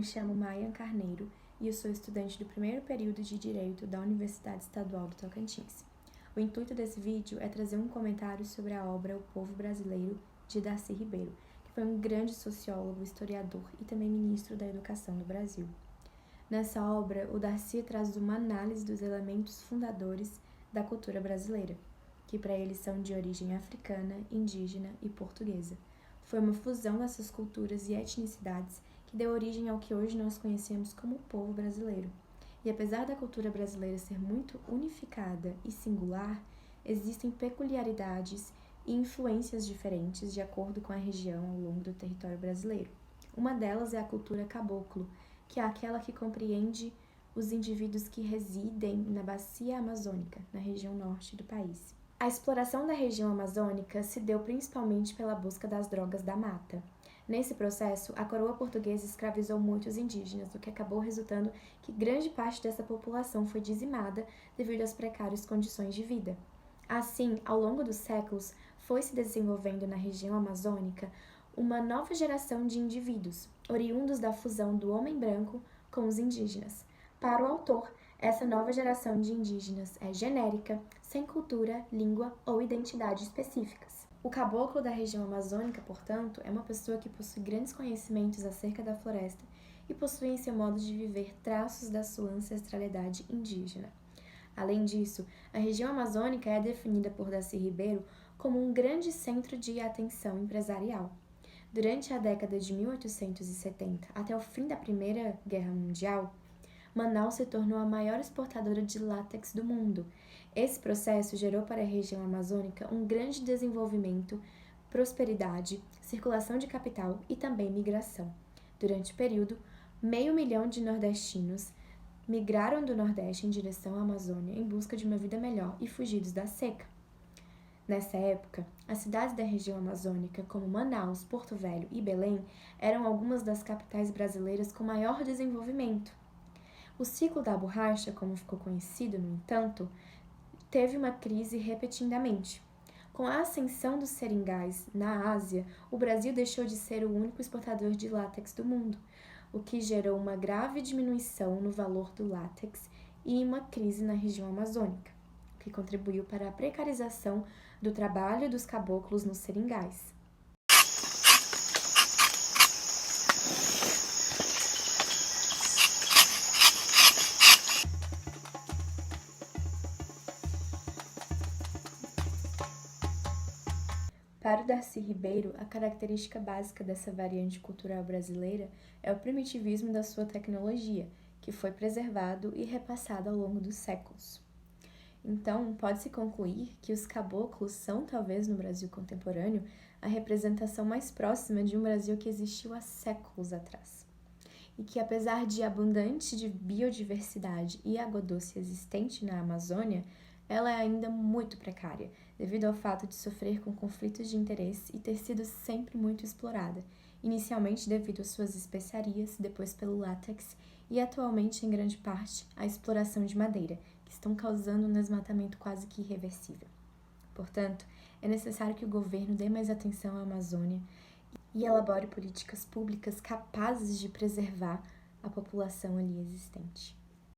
chamo Maian Carneiro e eu sou estudante do primeiro período de Direito da Universidade Estadual do Tocantins. O intuito desse vídeo é trazer um comentário sobre a obra O Povo Brasileiro, de Darcy Ribeiro, que foi um grande sociólogo, historiador e também ministro da Educação do Brasil. Nessa obra, o Darcy traz uma análise dos elementos fundadores da cultura brasileira, que para ele são de origem africana, indígena e portuguesa. Foi uma fusão dessas culturas e etnicidades que deu origem ao que hoje nós conhecemos como povo brasileiro. E apesar da cultura brasileira ser muito unificada e singular, existem peculiaridades e influências diferentes de acordo com a região ao longo do território brasileiro. Uma delas é a cultura caboclo, que é aquela que compreende os indivíduos que residem na bacia amazônica, na região norte do país. A exploração da região amazônica se deu principalmente pela busca das drogas da mata. Nesse processo, a coroa portuguesa escravizou muitos indígenas, o que acabou resultando que grande parte dessa população foi dizimada devido às precárias condições de vida. Assim, ao longo dos séculos, foi se desenvolvendo na região amazônica uma nova geração de indivíduos, oriundos da fusão do homem branco com os indígenas. Para o autor, essa nova geração de indígenas é genérica, sem cultura, língua ou identidade específicas. O caboclo da região amazônica, portanto, é uma pessoa que possui grandes conhecimentos acerca da floresta e possui em seu modo de viver traços da sua ancestralidade indígena. Além disso, a região amazônica é definida por Darcy Ribeiro como um grande centro de atenção empresarial. Durante a década de 1870 até o fim da Primeira Guerra Mundial, Manaus se tornou a maior exportadora de látex do mundo. Esse processo gerou para a região amazônica um grande desenvolvimento, prosperidade, circulação de capital e também migração. Durante o período, 500 mil de nordestinos migraram do Nordeste em direção à Amazônia em busca de uma vida melhor e fugidos da seca. Nessa época, as cidades da região amazônica, como Manaus, Porto Velho e Belém, eram algumas das capitais brasileiras com maior desenvolvimento. O ciclo da borracha, como ficou conhecido, no entanto, teve uma crise repetidamente. Com a ascensão dos seringais na Ásia, o Brasil deixou de ser o único exportador de látex do mundo, o que gerou uma grave diminuição no valor do látex e uma crise na região amazônica, o que contribuiu para a precarização do trabalho dos caboclos nos seringais. Para o Darcy Ribeiro, a característica básica dessa variante cultural brasileira é o primitivismo da sua tecnologia, que foi preservado e repassado ao longo dos séculos. Então, pode-se concluir que os caboclos são, talvez no Brasil contemporâneo, a representação mais próxima de um Brasil que existiu há séculos atrás. E que, apesar de abundante de biodiversidade e água doce existente na Amazônia, ela é ainda muito precária, devido ao fato de sofrer com conflitos de interesse e ter sido sempre muito explorada, inicialmente devido às suas especiarias, depois pelo látex e atualmente, em grande parte, à exploração de madeira, que estão causando um desmatamento quase que irreversível. Portanto, é necessário que o governo dê mais atenção à Amazônia e elabore políticas públicas capazes de preservar a população ali existente.